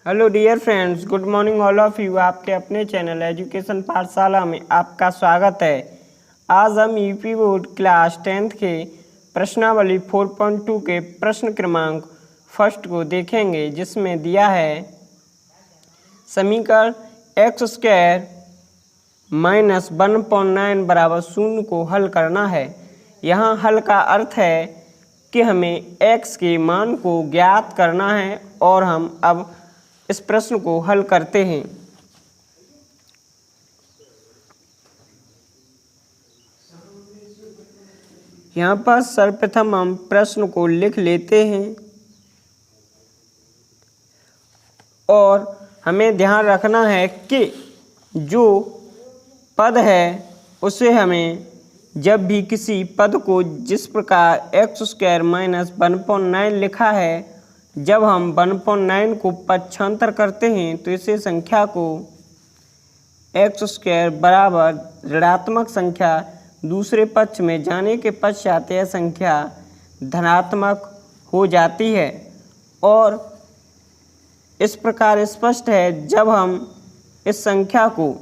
Hello dear friends, good morning all of you. आपके अपने channel education पाठशाला में आपका स्वागत है। आज हम यूपी बोर्ड क्लास 10th के प्रश्नावली 4.2 के प्रश्न क्रमांक फर्स्ट को देखेंगे, जिसमें दिया है समीकरण एक्स स्क्वायर माइनस 1/9 बराबर 0 को हल करना है। यहाँ हल का अर्थ है कि हमें x के मान को ज्ञात करना है और हम अब इस प्रश्न को हल करते हैं। यहाँ पर सर्वप्रथम हम प्रश्न को लिख लेते हैं और हमें ध्यान रखना है कि जो पद है उसे हमें जब भी किसी पद को जिस प्रकार एक्स स्क्वायर माइनस 1/9 लिखा है, जब हम 1/9 को पक्षांतर करते हैं तो इसे संख्या को एक्स स्क्वायर बराबर ऋणात्मक संख्या दूसरे पक्ष में जाने के पश्चात यह संख्या धनात्मक हो जाती है। और इस प्रकार स्पष्ट है, जब हम इस संख्या को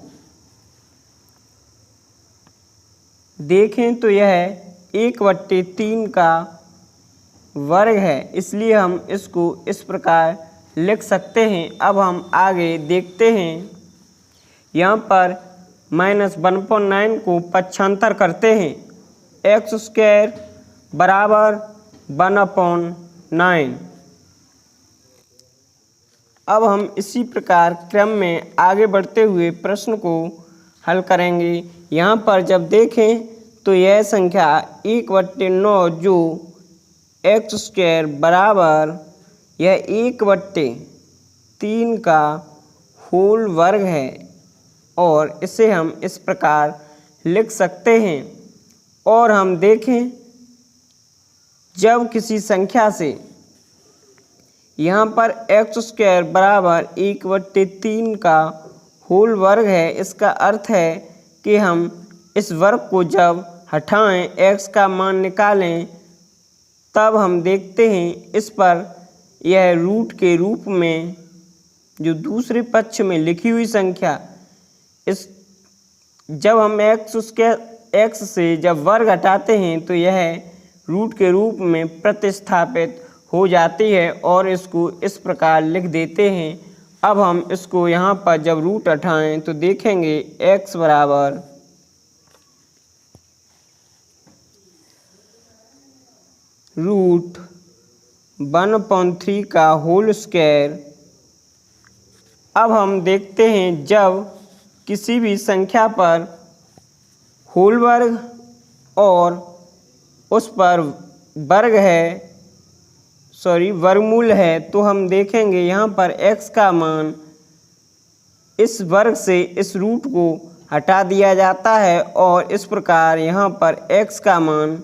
देखें तो यह 1/3 का वर्ग है, इसलिए हम इसको इस प्रकार लिख सकते हैं। अब हम आगे देखते हैं। यहाँ पर माइनस 1/9 को पक्षांतर करते हैं। एक्स स्क्वायर बराबर 1/9। अब हम इसी प्रकार क्रम में आगे बढ़ते हुए प्रश्न को हल करेंगे। यहाँ पर जब देखें तो यह संख्या 1/9 जो एक्स स्क्वायर बराबर यह 1/3 का होल वर्ग है और इसे हम इस प्रकार लिख सकते हैं। और हम देखें, जब किसी संख्या से यहाँ पर एक्स स्क्वायर बराबर 1/3 का होल वर्ग है, इसका अर्थ है कि हम इस वर्ग को जब हटाएं, एक्स का मान निकालें, तब हम देखते हैं इस पर यह रूट के रूप में जो दूसरे पक्ष में लिखी हुई संख्या, इस जब हम एक्स से जब वर्ग हटाते हैं तो यह रूट के रूप में प्रतिस्थापित हो जाती है और इसको इस प्रकार लिख देते हैं। अब हम इसको यहाँ पर जब रूट हटाएं तो देखेंगे x बराबर रूट 1/3 का होल स्क्वायर। अब हम देखते हैं, जब किसी भी संख्या पर होल वर्ग और उस पर वर्गमूल है, तो हम देखेंगे यहाँ पर x का मान इस वर्ग से इस रूट को हटा दिया जाता है और इस प्रकार यहाँ पर x का मान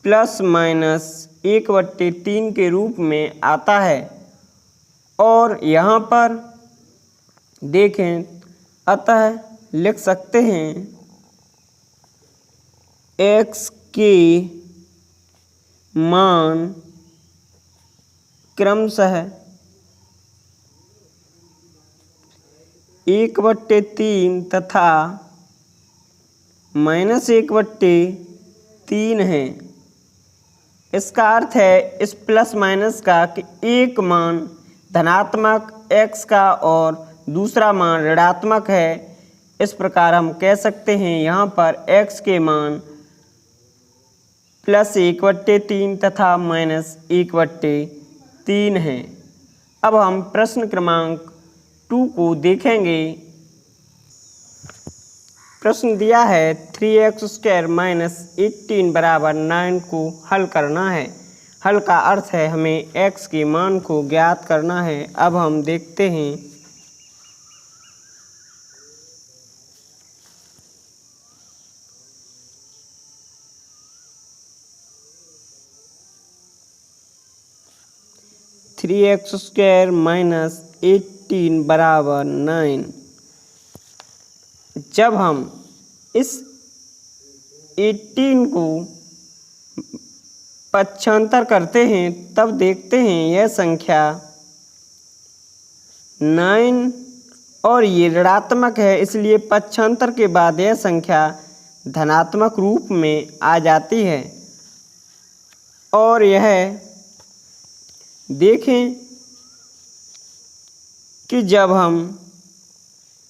प्लस माइनस 1/3 के रूप में आता है। और यहाँ पर देखें, अतः लिख सकते हैं x के मान क्रमशः 1/3 तथा -1/3 है। इसका अर्थ है इस प्लस माइनस का कि एक मान धनात्मक x का और दूसरा मान ऋणात्मक है। इस प्रकार हम कह सकते हैं यहाँ पर x के मान +1/3 तथा -1/3 है। अब हम प्रश्न क्रमांक 2 को देखेंगे। प्रश्न दिया है 3x स्क्वायर माइनस 18 बराबर 9 को हल करना है। हल का अर्थ है हमें x के मान को ज्ञात करना है। अब हम देखते हैं। थ्री एक्स स्क्वायर माइनस 18 बराबर 9। जब हम इस 18 को पक्षांतर करते हैं तब देखते हैं यह संख्या 9 और ये ऋणात्मक है, इसलिए पक्षांतर के बाद यह संख्या धनात्मक रूप में आ जाती है। और यह देखें कि जब हम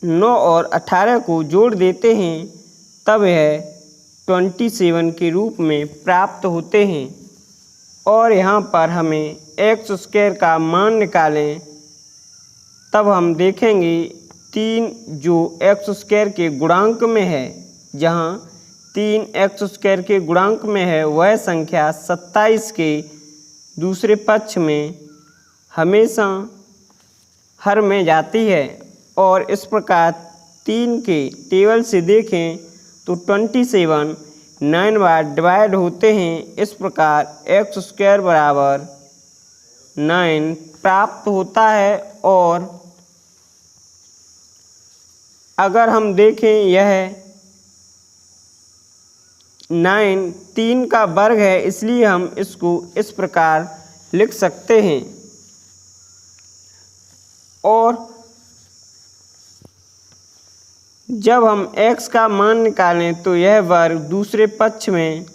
9 और 18 को जोड़ देते हैं तब यह 27 के रूप में प्राप्त होते हैं। और यहाँ पर हमें एक्स स्क्वायर का मान निकालें तब हम देखेंगे 3 जो एक्स स्क्वायर के गुणांक में है, जहाँ 3 एक्स स्क्वायर के गुणांक में है वह संख्या 27 के दूसरे पक्ष में हमेशा हर में जाती है। और इस प्रकार 3 के टेबल से देखें तो 27 9 बार डिवाइड होते हैं। इस प्रकार एक्स स्क्वायर बराबर 9 प्राप्त होता है। और अगर हम देखें यह 9 3 का वर्ग है, इसलिए हम इसको इस प्रकार लिख सकते हैं। और जब हम x का मान निकालें तो यह वर्ग दूसरे पक्ष में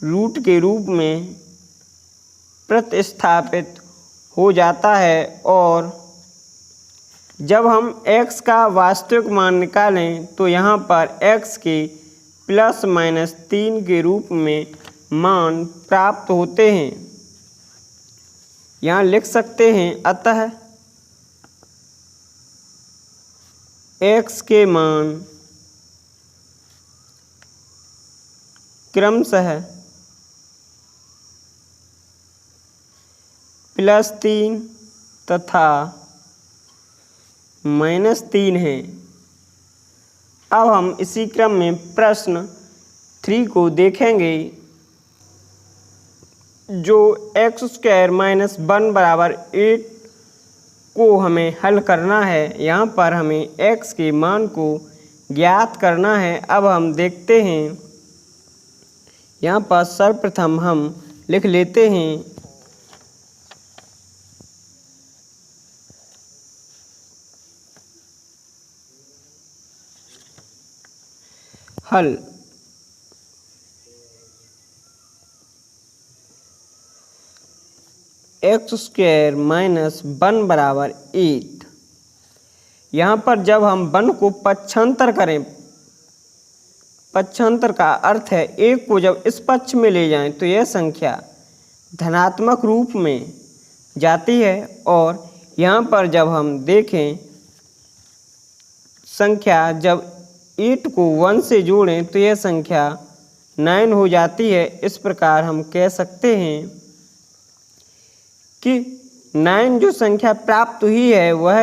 रूट के रूप में प्रतिस्थापित हो जाता है। और जब हम x का वास्तविक मान निकालें तो यहाँ पर x के ±3 के रूप में मान प्राप्त होते हैं। यहाँ लिख सकते हैं, अतः x के मान क्रमशः +3 तथा -3 हैं। अब हम इसी क्रम में प्रश्न 3 को देखेंगे, जो x² - 1 बराबर 8 को हमें हल करना है। यहाँ पर हमें x के मान को ज्ञात करना है। अब हम देखते हैं, यहाँ पर सर्वप्रथम हम लिख लेते हैं हल। x² - 1 बराबर 8। यहाँ पर जब हम 1 को पक्षांतर करें, पक्षांतर का अर्थ है 1 को जब इस पक्ष में ले जाएं तो यह संख्या धनात्मक रूप में जाती है। और यहाँ पर जब हम देखें संख्या जब 8 को 1 से जोड़ें तो यह संख्या 9 हो जाती है। इस प्रकार हम कह सकते हैं कि 9 जो संख्या प्राप्त हुई है वह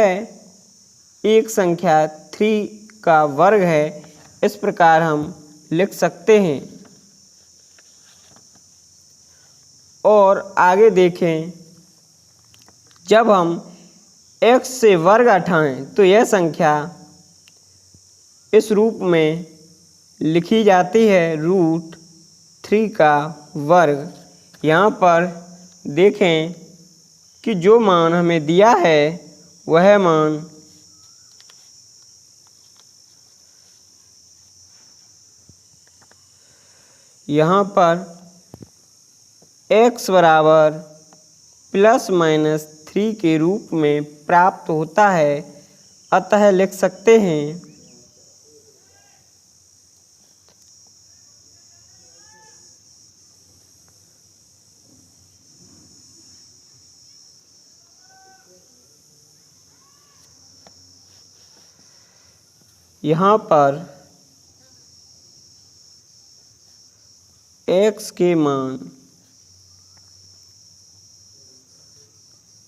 एक संख्या 3 का वर्ग है। इस प्रकार हम लिख सकते हैं। और आगे देखें, जब हम x से वर्ग हटाएं तो यह संख्या इस रूप में लिखी जाती है, √3 का वर्ग। यहाँ पर देखें कि जो मान हमें दिया है वह मान यहाँ पर x बराबर ±3 के रूप में प्राप्त होता है। अतः लिख सकते हैं यहाँ पर x के मान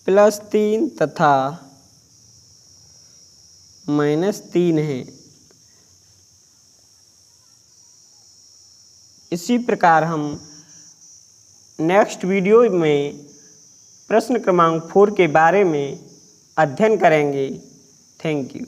+3 तथा -3 है। इसी प्रकार हम नेक्स्ट वीडियो में प्रश्न क्रमांक 4 के बारे में अध्ययन करेंगे। Thank you.